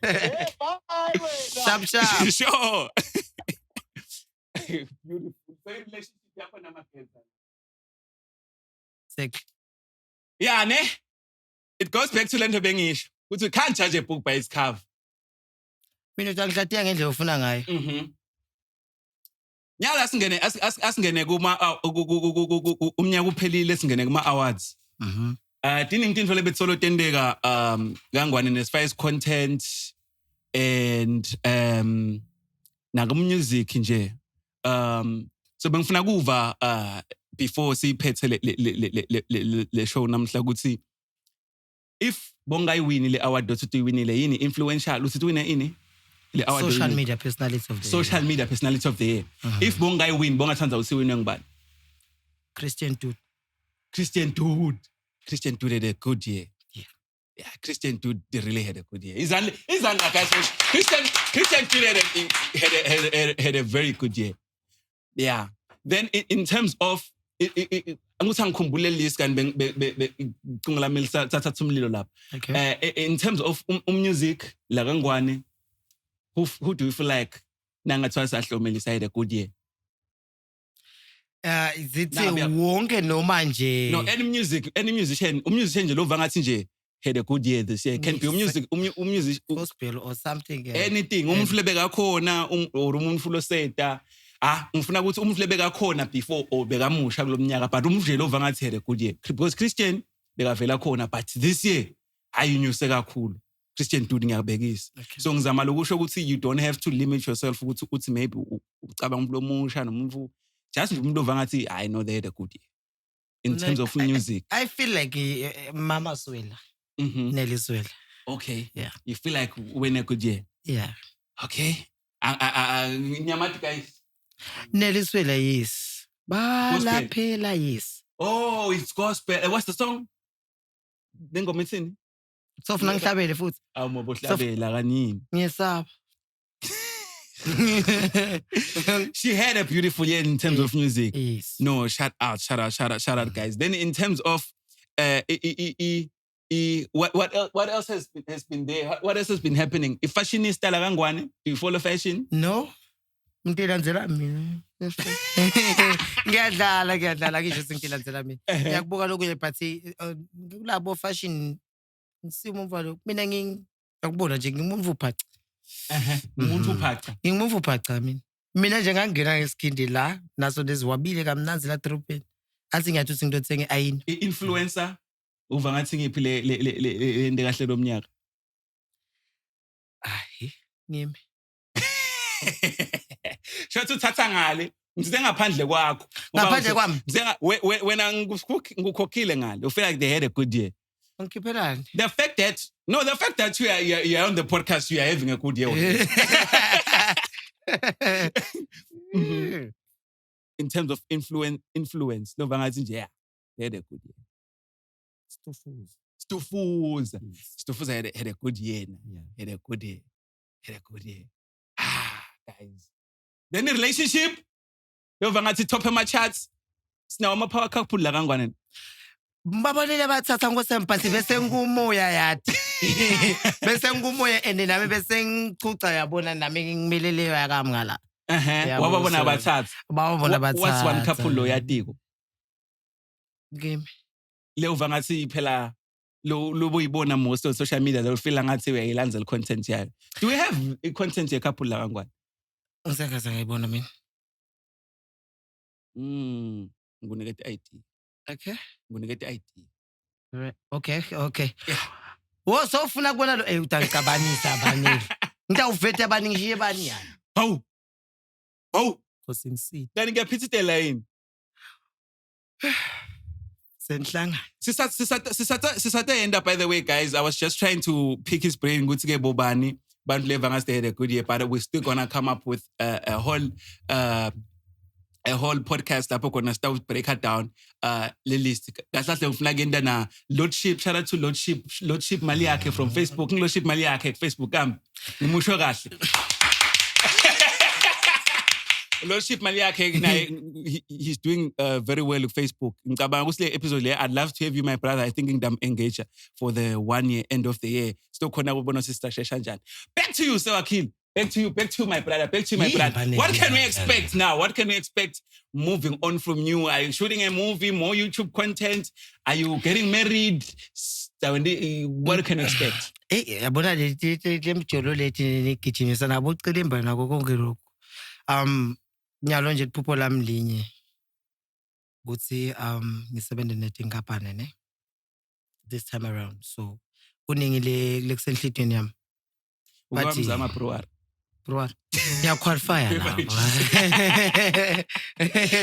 Bye wena. Sharp sharp. Sure. Beautiful. So relationship yakho namageza. Sick. Yeah, ne? It goes back to lento bengisho. Ukuthi you can't judge a book by its cover. Mina utangihlatia ngendlela ufuna ngayo. Nyala asingene kuma umnyaka uphelile singene kuma awards. Diningi into lebetsolo tendeka ngangwane nesfice content and music nje. So bengifuna kuva before siphethe le show namhla ukuthi if bongayiwini le award dothi uyiwinile yini influential uthi wina ini le award Social media personality of the social year. media personality of the year. If bongayiwini bongathanza usiwine ngubani? Christian Dude. Christian Dude had a good year. Yeah. Christian Dude really had a good year. He's on guys. Christian Dude had a very good year. Yeah. Then in terms of anguthi ngikhumbule list kanti bengicungela mina thatha umlilo lapha. Okay. In terms of music la kangwane, who do you feel like nangathwa sahlomelisa had a good year? Zithi Nah, wonke noma nje. No, any musician nje lova ngathi nje had a good year this year. Can be music Gospel or something. anything. Umuntu lebeka khona or umuntu loseta. Ngifuna ukuthi umuntu lebeka khona before or bekamusha kulomnyaka but umuntu nje lova ngathi had a good year. Because Christian bekavela khona but this year ayinyuse kakhulu. Christian Dude ngiyabekisa. Okay. So ngizama lokusho ukuthi you don't have to limit yourself ukuthi maybe ucabanga umuntu lomusha nomuntu just umuntu lova ngathi I know they had a good year. In terms of music. I feel like Mama Swela. Nelly Swela. Okay. Yeah. You feel like when a good year. Yeah. Okay. Nyamati guys. Nelly Swela, yes. Balaphela, yes. Oh, it's gospel. What's the song? Ngoma ithini? Sofuna ngihlabele futhi. Awumobohlabela kanini. Ngiyesaba. She had a beautiful year in terms of music. Yes. No, shout out, guys. Then in terms of what else has been there? What else has been happening? If fashionista la kangwane, do you follow fashion? No. Ngilandzela mina. Ngiyadlala ngisho sengilandzela mina. Ngiyakubuka lokunye but kulabo fashion ngisimo umvalo. Mina ngiyakubona nje ngimuntu uphaca. Umuntu uphaca. Ngimuntu uphaca mina. Mina nje ngangena ngesikhindi la naso leziwabile kamnanzi la dropeni. Athi ngiyathi uthi ngidothe ayini. Influencer uva ngathi ngiphi le ende kahle lomnyaka. Ngimi. Shothi uthatha ngale ngize ngaphandle kwakho. Ngaphandle kwami. Wena ngikukhokhile ngale. You feel like they had a good year. Ngikiphelani. The fact that you are on the podcast, you are having a good year. In terms of influence, no bangathi nje yeah, they had a good year. Stufuza had a good year. Had a good year. Guys. Then the relationship, no bangathi top of my charts. Sinawo ama-power couple la kangwane. Mbabonile bathatha ngosemphathi bese ngumoya yathi. Bese ngumoya and nami bese ngicuca yabona nami ngimileleyo yakami ngala. Wababona abathathu. Bawabona bathathu. What's one couple lo yatiko? Ngimi. Le uva ngathi phela lo boyibona most on social media they feel ngathi uyayilandzela content yayo. Do we have a content ye couple la kangwane? Ngisakaza ngayibona mina. Ngunikete ID. Okay. Ngunikete ID. Okay. Wo so ufuna kubona lo utangicabanisa abanini. Ngitawuvete abaningi ngishiye bani yani. Hawu. Kosingisile. Kanti ngiyaphithitela yini? Senhlanga. Sisathe end up by the way guys. I was just trying to pick his brain ukuthi ke bobani Bantu leva ngathi they had a good year, but we're still gonna come up with a whole podcast lapho khona start break her down le list. Kahle kahle ufuna kenda na Lordship, shout out to Lordship mali yakhe from Facebook. Lordship mali yakhe Facebook kambi. Ngimusho kahle. Lordship mali yakhe he's doing very well with Facebook. Ngicabanga ukuthi le episode le I'd love to have you my brother. I think ngidam engage for the 1 year end of the year. Still khona kubona sister Shesha njani. Back to you Sewakil. Back to you my brother. Back to you my brother. What can we expect now? What can we expect moving on from you? Are you shooting a movie, more YouTube content? Are you getting married? What can we expect? Yabona le mjolo lethi nigijimisa nabo ucilimba nako konke lokho. Nyalo nje iphupho lami linye ukuthi ngisebenze netinkampani ne this time around, so kuningi lekusenhlitweni yami bathi ngizama bro ya qualify now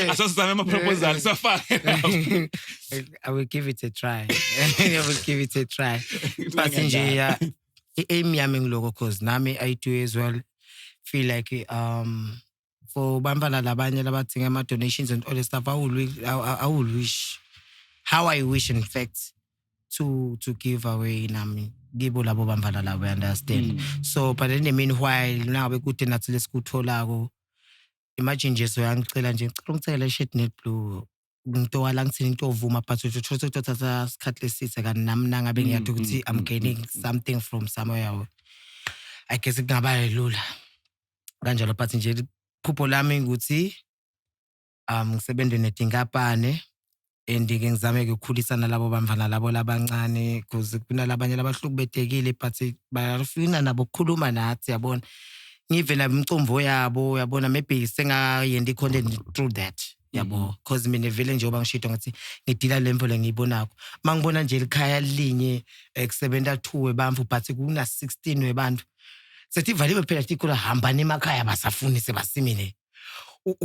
asosizame ama proposal safaka I will give it a try. But nje ya aim yami ngiloko cause nami I do as well feel like for bantwana labanye labathenga ama donations and all the stuff, I will wish how I wish in fact to give away nami gibo labo bantwana labo, understand. So but in the meanwhile now bekude nathi lesikutholako, imagine nje so yangicela nje ngicela ungicela shit net blue into wala ngithini into ovuma but uthola uthatha isikhathi lesithe kanti nami nangabe ngiyathi ukuthi I'm gaining something from somewhere, I guess kungaba lula kanjalo. But nje iphupho lami ukuthi ngisebenze netinkampani and ngizame ukukhulisana labo bamfana labo labancane because kunalabanye labahlukubetekile but bayafuna nabo ukukhuluma nathi, yabona ngive la imicomvo yabo, yabona maybe sengayendi i-content through that, yabo because mina vele nje oba ngishito ngathi ngidila lemvo lengiyibonako mangibona nje likhaya linye kusebenza 2 webamfu but kuna 16 webantu sethi valiwe phela tikula hamba nemakhaya basafuni sebasimile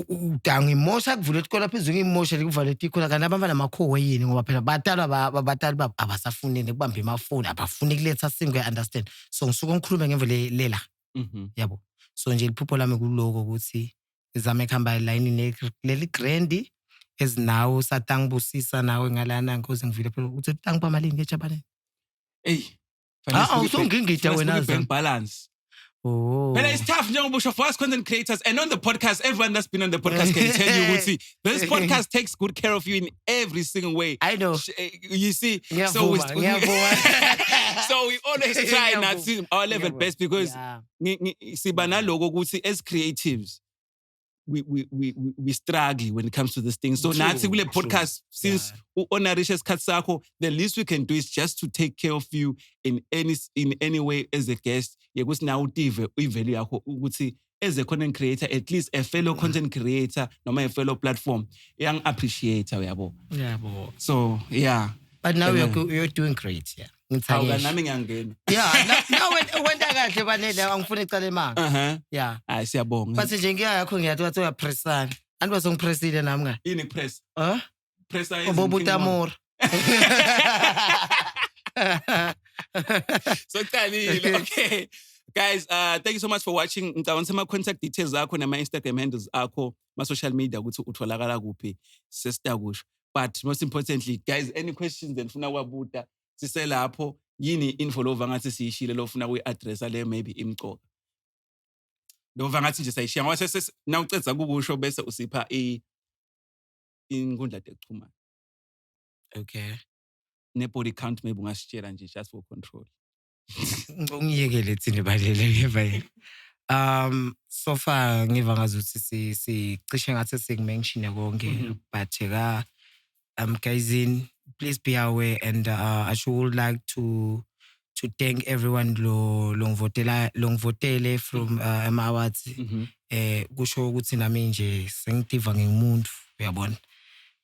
udangi imosha kuvula isikole phezulu ngimosha likuvale tikula kana abafana namakhowe yini ngoba phela batali baba abasafuni nekubamba emafoni abafuni kuletha single, understand. So ngisuka ngikhuluma ngemvo lela yabo. So nje iphupho lami kuloko ukuthi izame khamba line leli grand ezinawo satangibusisa nawe ngalana ngoze ngivile phela uthi tangipa malini ngejabane usungingida wena bank balance. Oh. But it's tough, for us content creators and on the podcast, everyone that's been on the podcast can tell you, this podcast takes good care of you in every single way. I know. You see, so we always try not to our level best because as creatives, we struggle when it comes to this thing. So now we podcast since Onarisha's Katsako, the least we can do is just to take care of you in any way as a guest. Because now as a content creator, at least a fellow content creator, no matter a fellow platform, young appreciator. So yeah. But now you're doing great, yeah. Yeah, now when kahle banele angifuna icala emanga. Yeah. Hayi siyabonga. But nje ngiyakho ngiyathi wathi uyapressana. Anti basongipressile nami nga. Yini press? Pressa is Bobutamor. So okay. Guys, thank you so much for watching. Ngicabanga ama contact details akho nama Instagram handles akho, ma social media ukuthi utholakala kuphi sesidakusho. But most importantly, guys, any questions enifuna kwabuta siselapho yini info lova ngathi siyishile lofuna kuyi-addressa le maybe imcoka. Lova ngathi nje sayishiya ngoba na ucedza kukusho bese usipha inkundla yokuxhumana. Okay. Ne-body count maybe ungasitshela nje just for control. Ngiyekele thina balele baye. So far ngiva ngazuthi sicishe ngathi sekumention konke but guys, please be aware and I should like to thank everyone longvotele from awards. Kusho ukuthi nami nje sengitiva ngimuntu, uyabona.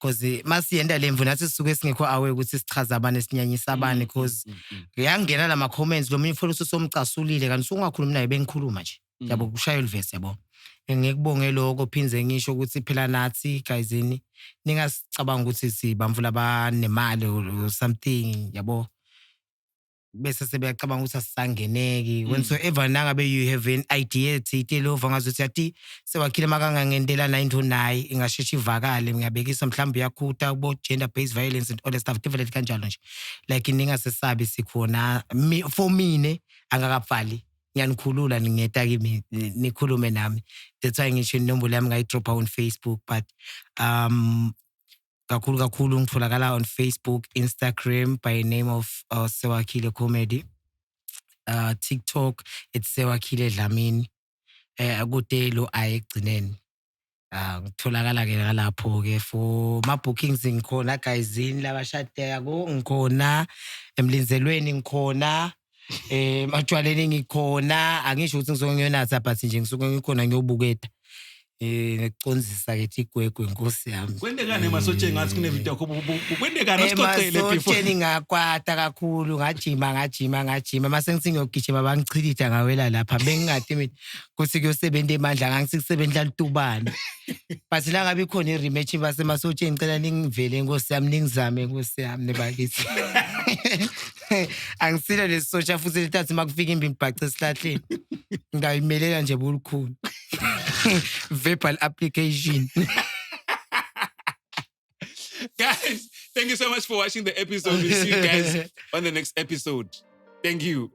Because masiyenda lemvu nathi sisuke singekho aware ukuthi sichaza abane sinyanyisa abane because ngiyangena lama comments lo mina mfowethu somcasulile kanti ungakhulumi naye bengikhuluma nje. Yabo kushaya ulvese yabo. Ngikubonge lokho phinze ngisho ukuthi phela nathi guysini ningasicabanga ukuthi sibamvula abanemali or something, yabo. bese sebeyacabanga ukuthi asisangeneki whensoever nangabe you have an idea ethi lova ngazuthi yathi sewakhile makangangendelana into naye ingasheshe ivakale ngiyabekisa mhlawumbe yakhuta kubo gender based violence and all that stuff definitely kanjalo nje like ningasesabi sikhona for mine angakafali ngiyanikhulula ningeta kimi nikhulume nami that's why ngisho inombolo yami ngayidropa on Facebook but kakhulu ngitholakala on Facebook, Instagram by name of Sewakile Comedy. TikTok it's Sewakile Dlamini. Akude lo ayegcineni. Ngitholakala ke lapho ke for ma bookings ngikhona guys labashadeka ko ngikhona emlinzelweni ngikhona matshwaleni ngikhona angisho ukuthi ngizongiyonatha but nje ngisuke ngikhona ngiyobuketa ngicondzisa ke igwegwe Nkosi yami kwendekane masotsheni ngathi kune video yakho kwendekane usixoxele before masotsheni ngakwata kakhulu ngajima mase ngithi ngiyogijima bangichilitha ngawela lapha bengingade mina kuthi kuyosebenza emandla ngangithi kusebenza litubane but la ngabe ikhona irematch base masotsheni ngicela ningivele Nkosi yami ningizame Nkosi yami nebakithi angisile lesotsha futhi lethathi makufika imbi ngibhace esihlahleni ngayimelela nje bulukhulu verbal application. Guys, thank you so much for watching the episode. We'll see you guys on the next episode. Thank you.